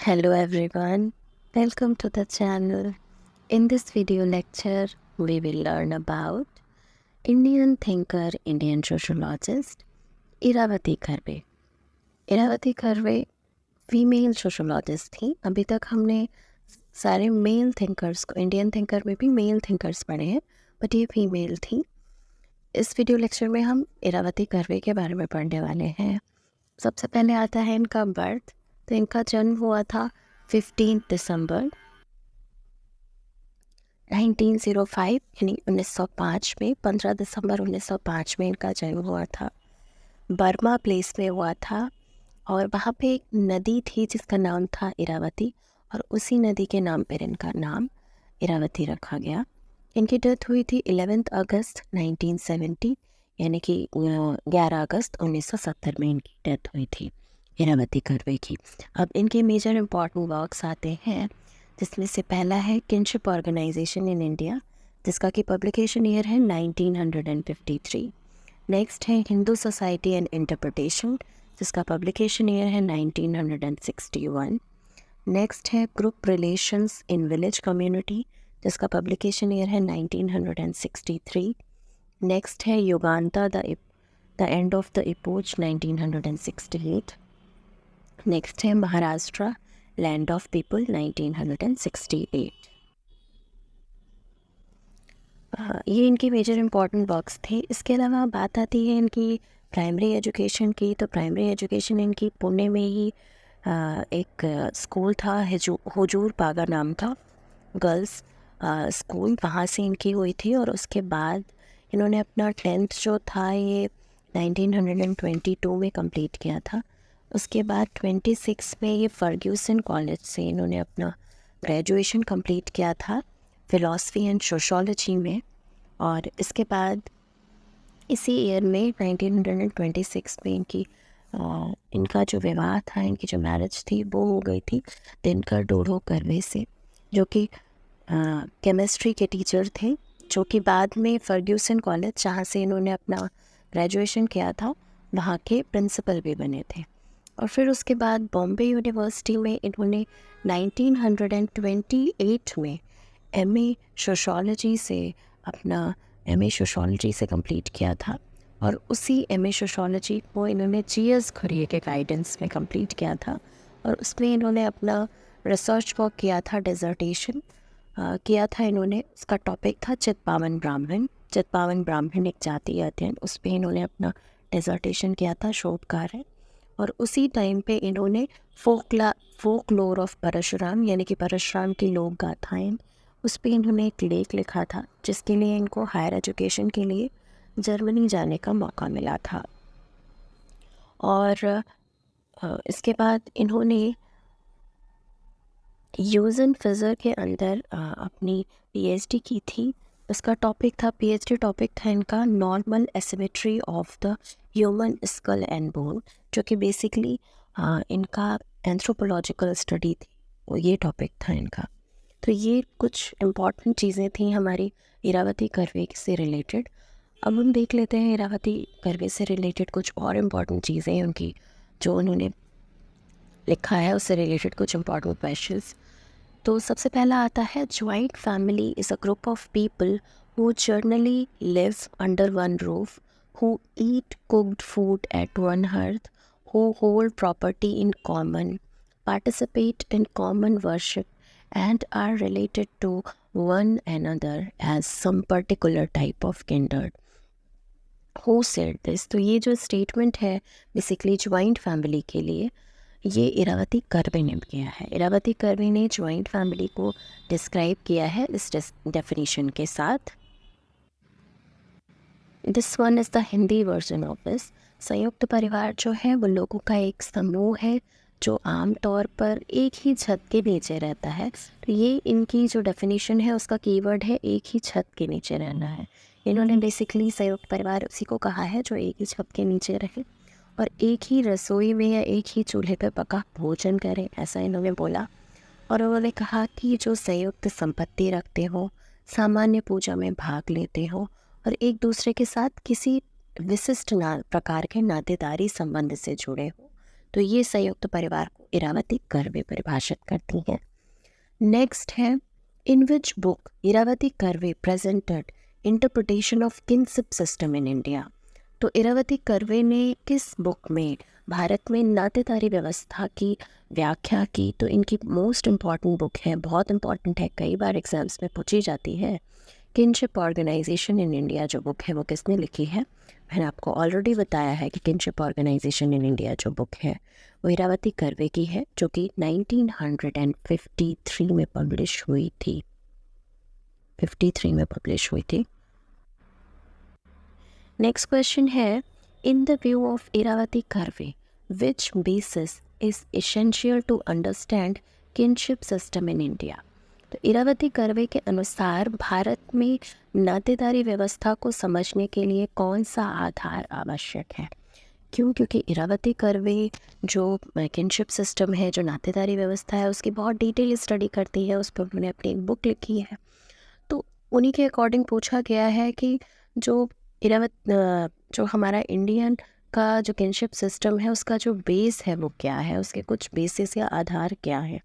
Hello everyone, welcome to the channel. In this video lecture, we will learn about Indian thinker, Indian sociologist Iravati Karve. Iravati Karve female sociologist थी। अभी तक हमने सारे male thinkers को, Indian thinker में भी मेल थिंकर्स पढ़े हैं, बट ये फीमेल थी। इस वीडियो लेक्चर में हम इरावती कर्वे के बारे में पढ़ने वाले हैं। सबसे पहले आता है इनका बर्थ। तो इनका जन्म हुआ था 15 दिसंबर 1905 यानी 1905 में। 15 दिसंबर 1905 में इनका जन्म हुआ था। बर्मा प्लेस में हुआ था और वहाँ पे एक नदी थी जिसका नाम था इरावती, और उसी नदी के नाम पर इनका नाम इरावती रखा गया। इनकी डेथ हुई थी 11 अगस्त 1970 यानी कि 11 अगस्त 1970 में इनकी डेथ हुई थी इरावती कर्वे की। अब इनके मेजर इम्पॉर्टेंट वर्क्स आते हैं, जिसमें से पहला है किनशिप ऑर्गेनाइजेशन इन इंडिया, जिसका कि पब्लिकेशन ईयर है 1953। नेक्स्ट है हिंदू सोसाइटी एंड इंटरप्रिटेशन, जिसका पब्लिकेशन ईयर है 1961। नेक्स्ट है group relations in village community, जिसका पब्लिकेशन ईयर है 1963। नेक्स्ट है Yuganta the end of the epoch 1968। Next है महाराष्ट्र लैंड ऑफ पीपल 1968। ये इनकी मेजर इम्पॉर्टेंट वर्क्स थे। इसके अलावा बात आती है इनकी प्राइमरी एजुकेशन की। तो प्राइमरी एजुकेशन इनकी पुणे में ही एक स्कूल था, हुजूर पागा नाम था, गर्ल्स स्कूल, वहाँ से इनकी हुई थी। और उसके बाद इन्होंने अपना 10th जो था ये 1922 में कंप्लीट किया था। उसके बाद 26 में ये फर्ग्यूसन कॉलेज से इन्होंने अपना ग्रेजुएशन कंप्लीट किया था फ़िलासफ़ी एंड सोशोलॉजी में। और इसके बाद इसी ईयर में 1926 में इनका जो विवाह था, इनकी जो मैरिज थी वो हो गई थी दिनकर डोडो कर्वे से, जो कि केमिस्ट्री के टीचर थे, जो कि बाद में फर्ग्यूसन कॉलेज जहाँ से इन्होंने अपना ग्रेजुएशन किया था वहाँ के प्रिंसिपल भी बने थे। और फिर उसके बाद बॉम्बे यूनिवर्सिटी में इन्होंने 1928 में एमए सोशोलॉजी से कंप्लीट किया था। और उसी एमए सोशोलॉजी को इन्होंने जीएस खुरिये के गाइडेंस में कंप्लीट किया था। और उसमें इन्होंने अपना रिसर्च वर्क किया था, डिज़र्टेशन किया था इन्होंने। उसका टॉपिक था चित्पावन ब्राह्मण एक जातीय अध्ययन। उस पर इन्होंने अपना डिज़र्टेशन किया था, शोध कार्य। और उसी टाइम पे इन्होंने फोकलोर ऑफ परशुराम यानी कि परशुराम की लोक गाथाएँ, उस पर इन्होंने एक लेख लिखा था, जिसके लिए इनको हायर एजुकेशन के लिए जर्मनी जाने का मौका मिला था। और इसके बाद इन्होंने यूजन फिज़र के अंदर अपनी पीएचडी की थी। उसका टॉपिक था, पीएचडी टॉपिक था इनका normal asymmetry of the human school and bone, जो कि बेसिकली इनका एंथ्रोपोलॉजिकल स्टडी थी, वो ये टॉपिक था इनका। तो ये कुछ इम्पॉर्टेंट चीज़ें थी हमारी इरावती कर्वे से रिलेटेड। अब हम देख लेते हैं इरावती कर्वे से रिलेटेड कुछ और इम्पॉर्टेंट चीज़ें उनकी, जो उन्होंने लिखा है उससे रिलेटेड कुछ इम्पॉर्टेंट क्वेश्चंस। तो सबसे पहला आता है, joint family is a group of people who generally live under one roof, who eat cooked food at one hearth, who hold property in common, participate in common worship, and are related to one another as some particular type of kindred. Who said this? तो ये जो statement है basically joint family के लिए, ये Iravati curve ने किया है। इरावती कर्वे ने ज्वाइंट फैमिली को डिस्क्राइब किया है इस डेफिनेशन के साथ। This one is the Hindi version of this. संयुक्त परिवार जो है वो लोगों का एक समूह है जो आम तौर पर एक ही छत के नीचे रहता है। तो ये इनकी जो डेफिनेशन है उसका कीवर्ड है एक ही छत के नीचे रहना है। इन्होंने बेसिकली संयुक्त परिवार उसी को कहा है जो एक ही छत के नीचे रहे और एक ही रसोई में या एक ही चूल्हे पर पका भोजन करें, ऐसा इन्होंने बोला। और उन्होंने कहा कि जो संयुक्त संपत्ति रखते हो, सामान्य पूजा में भाग लेते हो और एक दूसरे के साथ किसी विशिष्ट प्रकार के नातेदारी संबंध से जुड़े हो, तो ये संयुक्त परिवार को इरावती कर्वे परिभाषित करती हैं। नेक्स्ट है, in which book Irawati Karve presented interpretation of kinship system in India. तो इरावती कर्वे ने किस बुक में भारत में नातेदारी व्यवस्था की व्याख्या की। तो इनकी मोस्ट इम्पॉर्टेंट बुक है, बहुत इम्पॉर्टेंट है, कई बार एग्जाम्स में पूछी जाती है। किनशिप ऑर्गेनाइजेशन इन इंडिया जो बुक है वो किसने लिखी है। मैंने आपको ऑलरेडी बताया है कि किनशिप ऑर्गेनाइजेशन इन इंडिया जो बुक है वो इरावती कर्वे की है, जो कि 1953 में पब्लिश हुई थी। 53 में पब्लिश हुई थी। नेक्स्ट क्वेश्चन है, in the view of Iravati Karve which basis is essential to understand kinship system in India. तो इरावती कर्वे के अनुसार भारत में नातेदारी व्यवस्था को समझने के लिए कौन सा आधार आवश्यक है। क्यों? क्योंकि इरावती कर्वे जो किनशिप सिस्टम है, जो नातेदारी व्यवस्था है, उसकी बहुत डिटेल स्टडी करती है, उस पर उन्होंने अपनी एक बुक लिखी है। तो उन्हीं के अकॉर्डिंग पूछा गया है कि जो जो हमारा इंडियन का जो किनशिप सिस्टम है उसका जो बेस है वो क्या है, उसके कुछ बेसिस या आधार क्या है।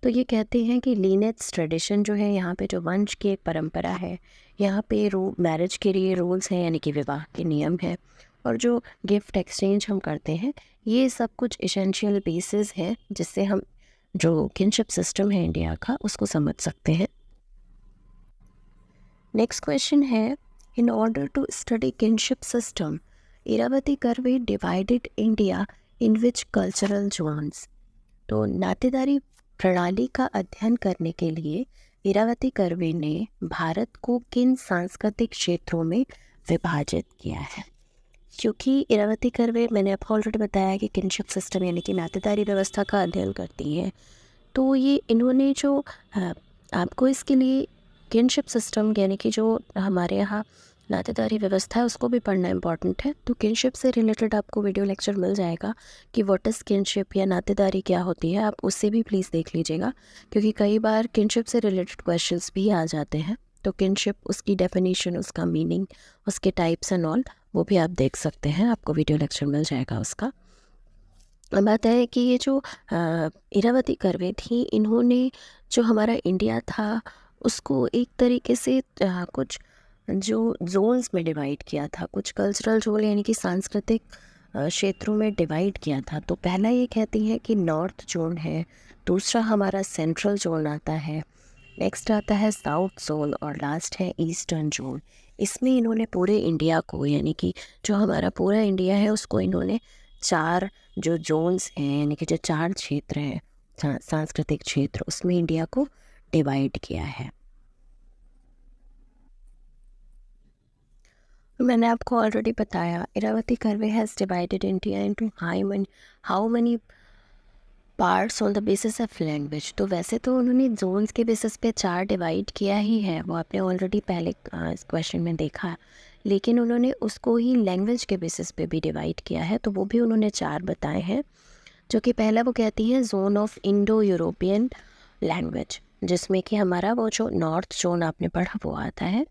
तो ये कहते हैं कि लीनेज ट्रेडिशन जो है, यहाँ पे जो वंश की एक परंपरा है, यहाँ पे मैरिज के लिए रूल्स हैं, यानी कि विवाह के नियम है, और जो गिफ्ट एक्सचेंज हम करते हैं, ये सब कुछ एसेंशियल बेसिस हैं जिससे हम जो किनशिप सिस्टम है इंडिया का उसको समझ सकते हैं। नेक्स्ट क्वेश्चन है, in order to study kinship system Iravati Karve divided India in which cultural zones. तो नातेदारी प्रणाली का अध्ययन करने के लिए इरावती कर्वे ने भारत को किन सांस्कृतिक क्षेत्रों में विभाजित किया है। क्योंकि इरावती कर्वे, मैंने आपको ऑलरेडी बताया कि किनशिप सिस्टम यानी कि नातेदारी व्यवस्था का अध्ययन करती हैं, तो ये इन्होंने जो आपको इसके लिए किनशिप सिस्टम यानी कि जो हमारे यहाँ नातेदारी व्यवस्था है उसको भी पढ़ना इम्पॉर्टेंट है। तो किनशिप से रिलेटेड आपको वीडियो लेक्चर मिल जाएगा कि व्हाट इज़ किनशिप या नातेदारी क्या होती है, आप उससे भी प्लीज़ देख लीजिएगा, क्योंकि कई बार किनशिप से रिलेटेड क्वेश्चंस भी आ जाते हैं। तो किनशिप, उसकी डेफिनेशन, उसका मीनिंग, उसके टाइप्स एंड ऑल, वो भी आप देख सकते हैं, आपको वीडियो लेक्चर मिल जाएगा उसका। बात है कि ये जो इरावती कर्वे थी, इन्होंने जो हमारा इंडिया था उसको एक तरीके से कुछ जो जोन्स में डिवाइड किया था, कुछ कल्चरल जोन यानी कि सांस्कृतिक क्षेत्रों में डिवाइड किया था। तो पहला ये कहती हैं कि नॉर्थ जोन है, दूसरा हमारा सेंट्रल जोन आता है, नेक्स्ट आता है साउथ जोन, और लास्ट है ईस्टर्न जोन। इसमें इन्होंने पूरे इंडिया को, यानी कि जो हमारा पूरा इंडिया है उसको इन्होंने 4 जो जोन्स हैं, यानी कि जो 4 क्षेत्र हैं, सांस्कृतिक क्षेत्र, उसमें इंडिया को डिवाइड किया है। मैंने आपको ऑलरेडी बताया, Iravati Karve has divided India into how many parts on the basis of language. तो वैसे तो उन्होंने जोन्स के बेसिस पे 4 डिवाइड किया ही है, वो आपने ऑलरेडी पहले इस क्वेश्चन में देखा, लेकिन उन्होंने उसको ही लैंग्वेज के बेसिस पे भी डिवाइड किया है, तो वो भी उन्होंने 4 बताए हैं। जो कि पहला वो कहती है zone of Indo European language, जिसमें कि हमारा वो जो नॉर्थ जोन आपने पढ़ा वो आता है।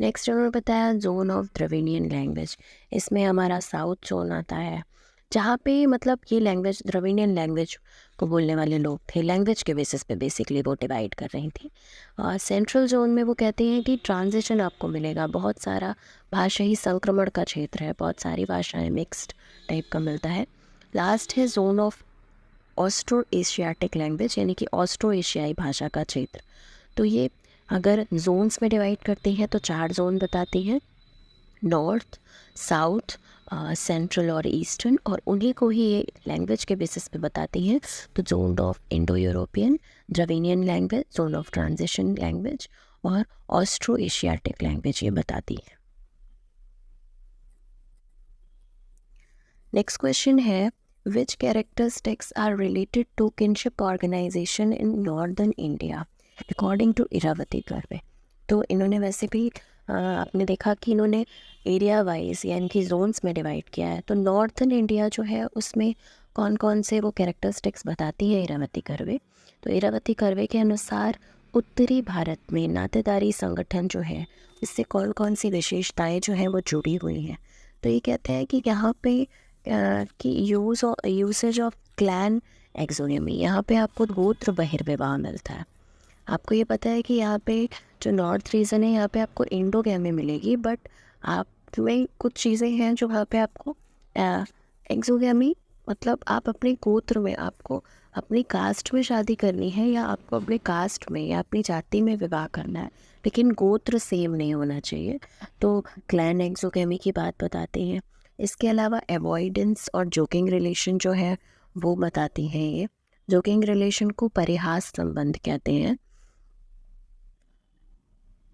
नेक्स्ट उन्होंने बताया जोन ऑफ द्रविडियन लैंग्वेज, इसमें हमारा साउथ जोन आता है, जहाँ पे मतलब ये लैंग्वेज, द्रविडियन लैंग्वेज को बोलने वाले लोग थे, लैंग्वेज के बेसिस पे बेसिकली वो डिवाइड कर रही थी। और सेंट्रल जोन में वो कहते हैं कि ट्रांजिशन आपको मिलेगा, बहुत सारा भाषाई संक्रमण का क्षेत्र है, बहुत सारी भाषाएं मिक्स्ड टाइप का मिलता है। लास्ट है zone of Austro Asiatic language, यानी कि ऑस्ट्रो एशियाई भाषा का क्षेत्र। तो ये अगर जोन्स में डिवाइड करते हैं तो 4 जोन बताती हैं, नॉर्थ, साउथ, सेंट्रल और ईस्टर्न, और उन्हीं को ही ये लैंग्वेज के बेसिस पे बताती हैं। तो zone of Indo European, Dravidian language, zone of transition language और ऑस्ट्रो एशियाटिक लैंग्वेज ये बताती है। नेक्स्ट क्वेश्चन है, which characteristics are related to kinship organization in northern India according to Irawati Karve. तो इन्होंने वैसे भी आपने देखा कि इन्होंने एरिया वाइज यानी कि जोन्स में डिवाइड किया है। तो नॉर्थन इंडिया जो है उसमें कौन कौन से वो कैरेक्टरिस्टिक्स बताती है इरावती कर्वे। तो इरावती कर्वे के अनुसार उत्तरी भारत में नातेदारी संगठन जो है, इससे कौन कौन सी विशेषताएं जो हैं वो जुड़ी हुई हैं। तो ये कहते हैं कि यहाँ पे कि यूसेज ऑफ क्लैन एक्सोगेमी, यहाँ पे आपको गोत्र बहिर्विवाह मिलता है। आपको ये पता है कि यहाँ पे जो नॉर्थ रीजन है यहाँ पे आपको इंडोगैमी मिलेगी, बट आप में कुछ चीज़ें हैं जो वहाँ पे आपको एक्सोगैमी, मतलब आप अपने गोत्र में, आपको अपनी कास्ट में शादी करनी है या आपको अपने कास्ट में या अपनी जाति में विवाह करना है, लेकिन गोत्र सेम नहीं होना चाहिए। तो क्लैन एक्सोगैमी की बात बताते हैं। इसके अलावा अवॉइडेंस और जोकिंग रिलेशन जो है वो बताती हैं ये। जोकिंग रिलेशन को परिहास संबंध कहते हैं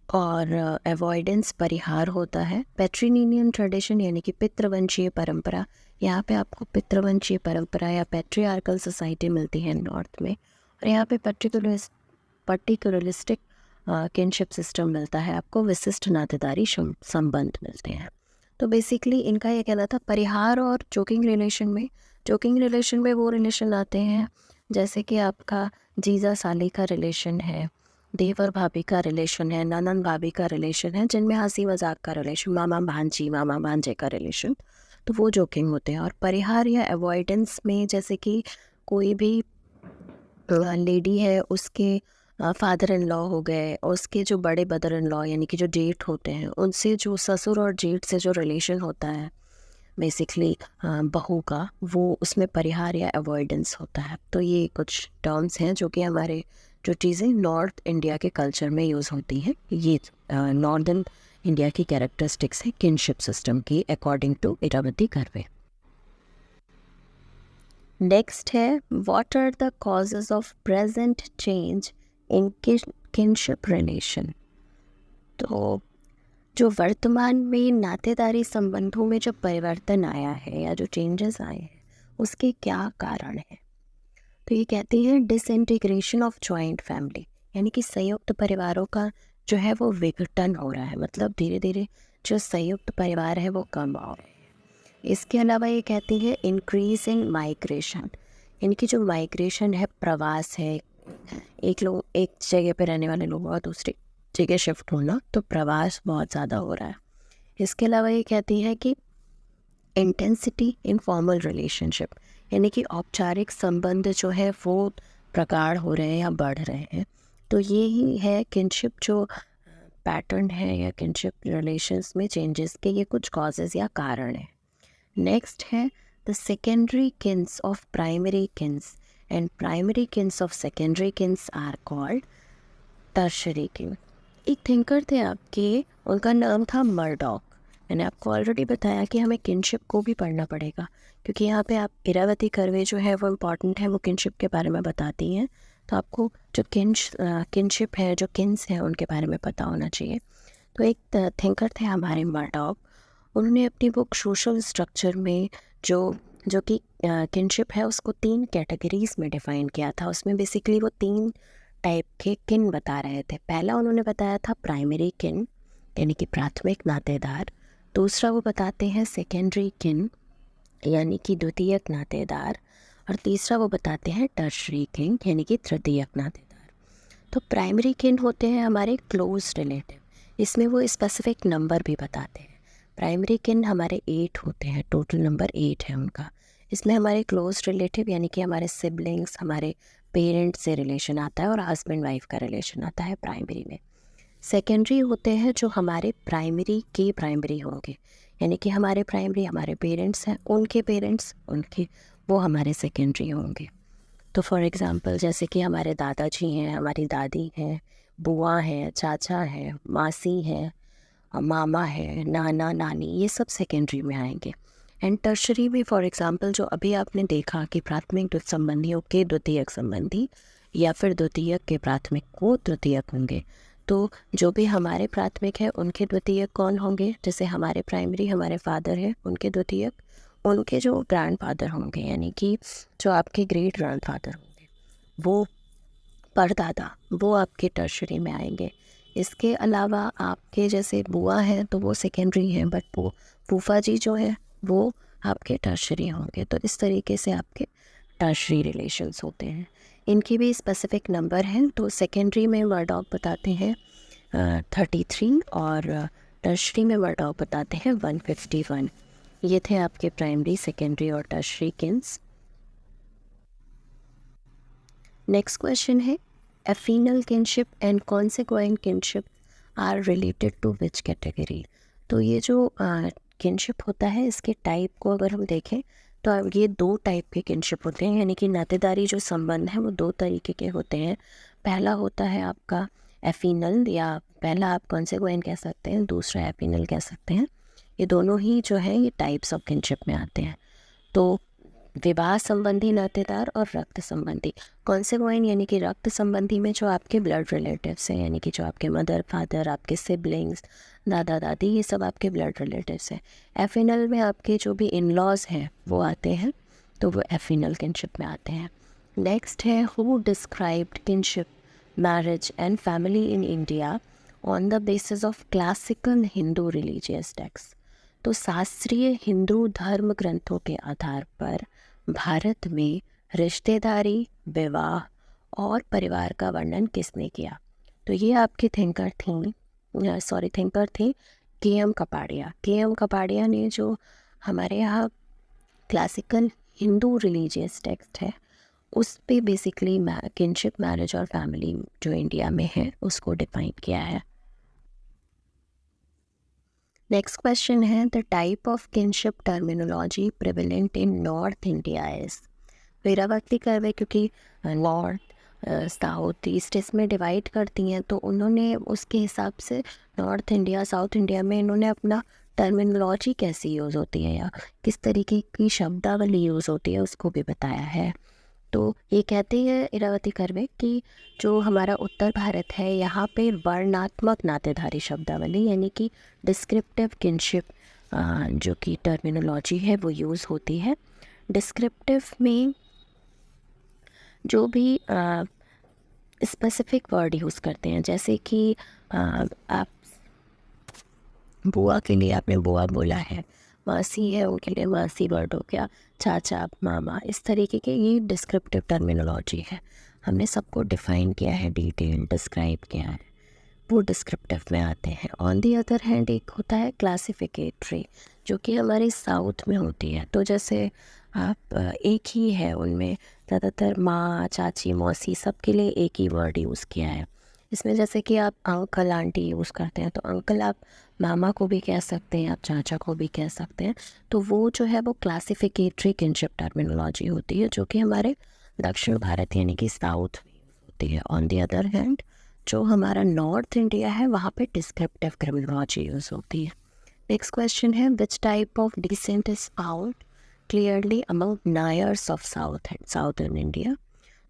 और अवॉइडेंस परिहार होता है। पैट्रिलिनियन ट्रेडिशन यानी कि पितृवंशीय परंपरा, यहाँ पे आपको पितृवंशीय परंपरा या पैट्रियार्कल सोसाइटी मिलती है नॉर्थ में, और यहाँ पे पर्टिकुलरिस्टिक किनशिप सिस्टम मिलता है, आपको विशिष्ट नातेदारी संबंध मिलते हैं। तो बेसिकली इनका ये कहना था परिहार और जोकिंग रिलेशन में वो रिलेशन आते हैं जैसे कि आपका जीजा साली का रिलेशन है, देवर भाभी का रिलेशन है, ननन भाभी का रिलेशन है, जिनमें हंसी मजाक का रिलेशन, मामा भांजे का रिलेशन, तो वो जोकिंग होते हैं। और परिहार या अवॉइडेंस में जैसे कि कोई भी लेडी है, उसके फादर इन लॉ हो गए, और उसके जो बड़े ब्रदर इन लॉ यानी कि जो जेठ होते हैं, उनसे जो ससुर और जेठ से जो रिलेशन होता है बेसिकली बहू का, वो उसमें परिहार या अवॉइडेंस होता है। तो ये कुछ टर्म्स हैं जो कि हमारे जो चीज़ें नॉर्थ इंडिया के कल्चर में यूज़ होती हैं, ये नॉर्दर्न इंडिया की कैरेक्टरिस्टिक्स है किनशिप सिस्टम की according to Irawati Karve. Next है what are the causes of present change in kinship relation. तो जो वर्तमान में नातेदारी संबंधों में जो परिवर्तन आया है या जो चेंजेस आए हैं उसके क्या कारण है। तो ये कहती हैं डिसइंटीग्रेशन ऑफ जॉइंट फैमिली, यानी कि संयुक्त परिवारों का जो है वो विघटन हो रहा है, मतलब धीरे धीरे जो संयुक्त परिवार है वो कम हो रहे हैं। इसके अलावा ये कहती है इंक्रीज इन माइग्रेशन, इनकी जो माइग्रेशन है, प्रवास है, एक जगह पे रहने वाले लोग और दूसरी जगह शिफ्ट होना, तो प्रवास बहुत ज़्यादा हो रहा है। इसके अलावा ये कहती है कि इंटेंसिटी इन फॉर्मल रिलेशनशिप, यानी कि औपचारिक संबंध जो है वो प्रगाढ़ हो रहे हैं या बढ़ रहे हैं। तो ये ही है किनशिप जो पैटर्न है या किनशिप रिलेशंस में चेंजेस के ये कुछ कॉजेज़ या कारण हैं। नेक्स्ट है the secondary kins of primary kins and primary kins of secondary kins are called tertiary kin. एक थिंकर थे आपके, उनका नाम था मर्डॉक। मैंने आपको ऑलरेडी बताया कि हमें किनशिप को भी पढ़ना पड़ेगा, क्योंकि यहाँ पे आप इरावती कर्वे जो है वो इम्पॉर्टेंट है, वो किनशिप के बारे में बताती हैं। तो आपको जो किनशिप है, जो किन्स हैं, उनके बारे में पता होना चाहिए। तो एक थिंकर थे हमारे मर्डॉक, उन्होंने अपनी बुक सोशल स्ट्रक्चर में जो कि किनशिप है उसको 3 कैटेगरीज में डिफ़ाइन किया था। उसमें बेसिकली वो 3 टाइप के किन बता रहे थे। पहला उन्होंने बताया था प्राइमरी किन, यानी कि प्राथमिक नातेदार। दूसरा वो बताते हैं सेकेंडरी किन, यानी कि द्वितीयक नातेदार। और तीसरा वो बताते हैं टर्शरी किन, यानी कि तृतीयक नातेदार। तो प्राइमरी किन होते हैं हमारे क्लोज रिलेटिव, इसमें वो स्पेसिफिक नंबर भी बताते हैं। प्राइमरी किन हमारे 8 होते हैं, टोटल नंबर 8 है उनका। इसमें हमारे क्लोज रिलेटिव यानी कि हमारे सिबलिंग्स, हमारे पेरेंट्स से रिलेशन आता है और हस्बैंड वाइफ का रिलेशन आता है प्राइमरी में। सेकेंडरी होते हैं जो हमारे प्राइमरी के प्राइमरी होंगे, यानी कि हमारे प्राइमरी हमारे पेरेंट्स हैं, उनके पेरेंट्स उनके, वो हमारे सेकेंडरी होंगे। तो फॉर एग्ज़ाम्पल जैसे कि हमारे दादाजी हैं, हमारी दादी हैं, बुआ हैं, चाचा हैं, मासी हैं, मामा है, नाना नानी, ये सब सेकेंडरी में आएंगे। एंड टर्शरी में फॉर एग्ज़ाम्पल जो अभी आपने देखा कि प्राथमिक संबंधियों के द्वितीयक संबंधी या फिर द्वितीयक के प्राथमिक को तृतीयक होंगे। तो जो भी हमारे प्राथमिक है उनके द्वितीयक कौन होंगे, जैसे हमारे प्राइमरी हमारे फादर है, उनके द्वितीयक उनके जो ग्रैंड फादर होंगे, यानी कि जो आपके ग्रेट ग्रैंड फादर होंगे, वो परदादा, वो आपके टर्शरी में आएंगे। इसके अलावा आपके जैसे बुआ हैं तो वो सेकेंडरी हैं, बट वो फूफा जी जो है वो आपके टर्शरी होंगे। तो इस तरीके से आपके टर्शरी रिलेशंस होते हैं। इनकी भी स्पेसिफिक नंबर हैं। तो सेकेंडरी में मर्डॉक बताते हैं 33 और टर्शरी में मर्डॉक बताते हैं 151। ये थे आपके प्राइमरी, सेकेंडरी और टर्शरी किन्स। नेक्स्ट क्वेश्चन है affinal kinship and consequent kinship are related to which category. तो ये जो किनशिप होता है इसके टाइप को अगर हम देखें तो अब ये दो टाइप के किनशिप होते हैं, यानी कि नातेदारी जो संबंध है वो दो तरीके के होते हैं। पहला होता है आपका एफिनल, या पहला आप कॉन्सिक्वेंट कह सकते हैं, दूसरा एफिनल कह सकते हैं। ये दोनों ही जो है ये टाइप्स ऑफ किनशिप में आते हैं। तो विवाह संबंधी नातेदार और रक्त संबंधी। कॉन्सिक्वेंट यानी कि रक्त संबंधी में जो आपके ब्लड रिलेटिव्स हैं, यानी कि जो आपके मदर फादर, आपके सिबलिंग्स, दादा दादी, ये सब आपके ब्लड रिलेटिव्स हैं। एफिनल में आपके जो भी इन लॉज हैं वो आते हैं, तो वो एफिनल किनशिप में आते हैं। नेक्स्ट है who described kinship marriage and family in India on the basis of classical Hindu religious text. तो शास्त्रीय हिंदू धर्म ग्रंथों के आधार पर भारत में रिश्तेदारी, विवाह और परिवार का वर्णन किसने किया। तो ये आपकी थिंकर थी के.एम. कपाड़िया। के.एम. कपाड़िया ने जो हमारे यहाँ क्लासिकल हिंदू रिलीजियस टेक्स्ट है उस पे बेसिकली किनशिप, मैरिज और फैमिली जो इंडिया में है उसको डिफाइन किया है। नेक्स्ट क्वेश्चन है the type of kinship terminology prevalent in north India is. Irawati Karve क्योंकि नॉर्थ, साउथ, ईस्ट इसमें डिवाइड करती हैं, तो उन्होंने उसके हिसाब से नॉर्थ इंडिया, साउथ इंडिया में इन्होंने अपना टर्मिनोलॉजी कैसी यूज़ होती है या किस तरीके की शब्दावली यूज़ होती है उसको भी बताया है। तो ये कहते हैं इरावती कर्वे कि जो हमारा उत्तर भारत है यहाँ पे वर्णात्मक नातेदारी शब्दावली यानी कि डिस्क्रिप्टिव किनशिप जो कि टर्मिनोलॉजी है वो यूज़ होती है। डिस्क्रिप्टिव में जो भी स्पेसिफिक वर्ड यूज़ करते हैं, जैसे कि आप बुआ के लिए आपने बुआ बोला है, मासी है उनके लिए मासी वर्ड हो गया, चाचा, मामा, इस तरीके के ये डिस्क्रिप्टिव टर्मिनोलॉजी है। हमने सबको डिफ़ाइन किया है, डिटेल डिस्क्राइब किया है, वो डिस्क्रिप्टिव में आते हैं। ऑन दी अदर हैंड एक होता है क्लासिफिकेटरी जो कि हमारे साउथ में होती है। तो जैसे आप एक ही है उनमें, ज़्यादातर माँ, चाची, मौसी सब के लिए एक ही वर्ड यूज़ किया है। इसमें जैसे कि आप अंकल आंटी यूज़ करते हैं, तो अंकल आप मामा को भी कह सकते हैं, आप चाचा को भी कह सकते हैं। तो वो जो है वो क्लासिफिकेटरी किनशिप टर्मिनोलॉजी होती है जो कि हमारे दक्षिण भारत यानी कि साउथ में यूज़ होती है। ऑन दी अदर हैंड जो हमारा नॉर्थ इंडिया है वहाँ पे डिस्क्रिप्टिव टर्मिनोलॉजी यूज़ होती है। नेक्स्ट क्वेश्चन है which type of descent is found clearly among Nairs of southern India.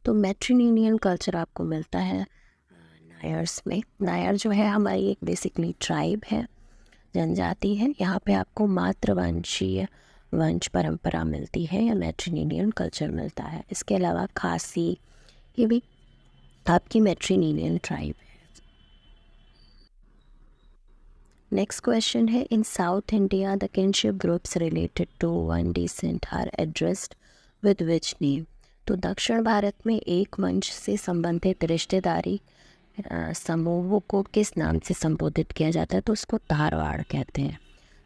तो मैट्रिलिनियल कल्चर आपको मिलता है नायर्स में। नायर जो है हमारी एक बेसिकली ट्राइब है, जनजाति है। यहाँ पे आपको मातृवंशीय वंश परंपरा मिलती है या मैट्रिलिनियल कल्चर मिलता है। इसके अलावा खासी, ये भी आपकी मैट्रिलिनियल ट्राइब है। नेक्स्ट क्वेश्चन है in south India the kinship groups related to one descent are addressed with which name. तो दक्षिण भारत में एक वंश से संबंधित रिश्तेदारी समूहों को किस नाम से संबोधित किया जाता है, तो उसको धारवाड़ कहते हैं।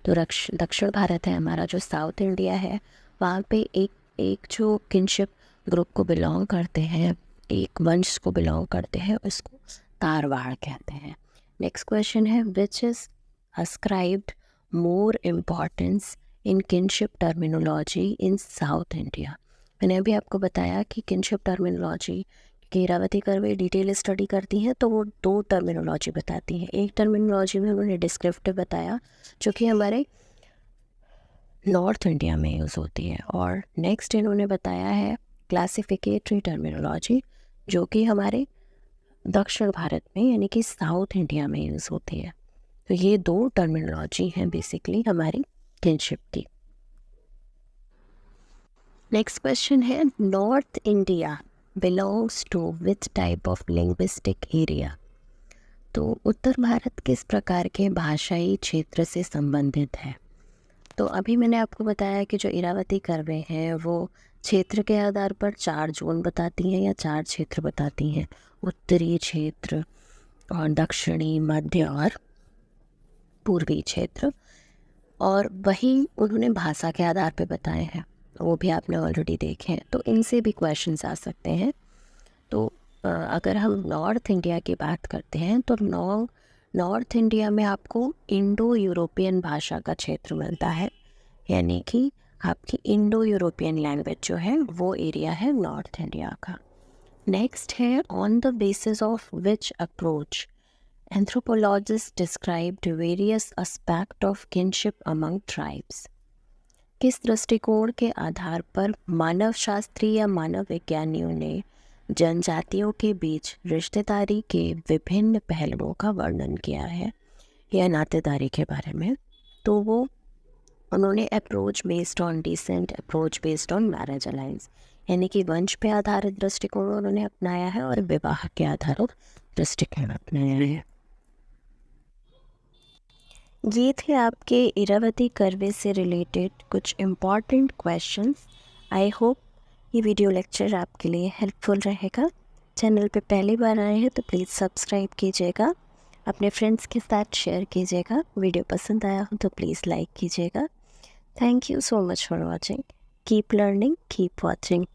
तो दक्षिण भारत है हमारा, जो साउथ इंडिया है वहाँ पे एक जो किनशिप ग्रुप को बिलोंग करते हैं, एक वंश को बिलोंग करते हैं, उसको धारवाड़ कहते हैं। नेक्स्ट क्वेश्चन है which is ascribed more importance in kinship terminology in South India। मैंने अभी आपको बताया कि किनशिप टर्मिनोलॉजी की इरावती कर्वे डिटेल स्टडी करती हैं तो वो दो टर्मिनोलॉजी बताती हैं। एक टर्मिनोलॉजी में उन्होंने डिस्क्रिप्टिव बताया जो कि हमारे नॉर्थ इंडिया में यूज़ होती है, और नेक्स्ट इन्होंने बताया है क्लासिफिकेटरी टर्मिनोलॉजी जो कि हमारे दक्षिण भारत में यानी कि साउथ इंडिया में यूज़ होती है। तो ये दो टर्मिनोलॉजी हैं बेसिकली हमारी किनशिप की। नेक्स्ट क्वेश्चन है north India belongs to which type of linguistic area. तो उत्तर भारत किस प्रकार के भाषाई क्षेत्र से संबंधित है। तो अभी मैंने आपको बताया कि जो इरावती कर्वे हैं वो क्षेत्र के आधार पर 4 जोन बताती हैं या 4 क्षेत्र बताती हैं, उत्तरी क्षेत्र और दक्षिणी, मध्य और पूर्वी क्षेत्र। और वही उन्होंने भाषा के आधार पे बताए हैं, वो भी आपने ऑलरेडी देखे हैं। तो इनसे भी क्वेश्चंस आ सकते हैं। तो अगर हम नॉर्थ इंडिया की बात करते हैं तो नॉर्थ इंडिया में आपको इंडो यूरोपियन भाषा का क्षेत्र मिलता है, यानी कि आपकी इंडो यूरोपियन लैंग्वेज जो है वो एरिया है नॉर्थ इंडिया का। नेक्स्ट है on the basis of which approach anthropologist described various aspect of kinship among tribes. किस दृष्टिकोण के आधार पर मानव शास्त्री या मानव विज्ञानियों ने जनजातियों के बीच रिश्तेदारी के विभिन्न पहलुओं का वर्णन किया है या नातेदारी के बारे में? तो वो उन्होंने approach based on descent, approach based on marriage alliance, यानी कि वंश पे आधारित दृष्टिकोण उन्होंने अपनाया है और विवाह के आधारित दृष्टिकोण अपनाया है। ये थे आपके इरावती करवे से रिलेटेड कुछ इम्पॉर्टेंट क्वेश्चंस। आई होप ये वीडियो लेक्चर आपके लिए हेल्पफुल रहेगा। चैनल पे पहली बार आए हैं तो प्लीज़ सब्सक्राइब कीजिएगा, अपने फ्रेंड्स के साथ शेयर कीजिएगा। वीडियो पसंद आया हो तो प्लीज़ लाइक कीजिएगा। Thank you so much for watching. Keep learning, keep watching.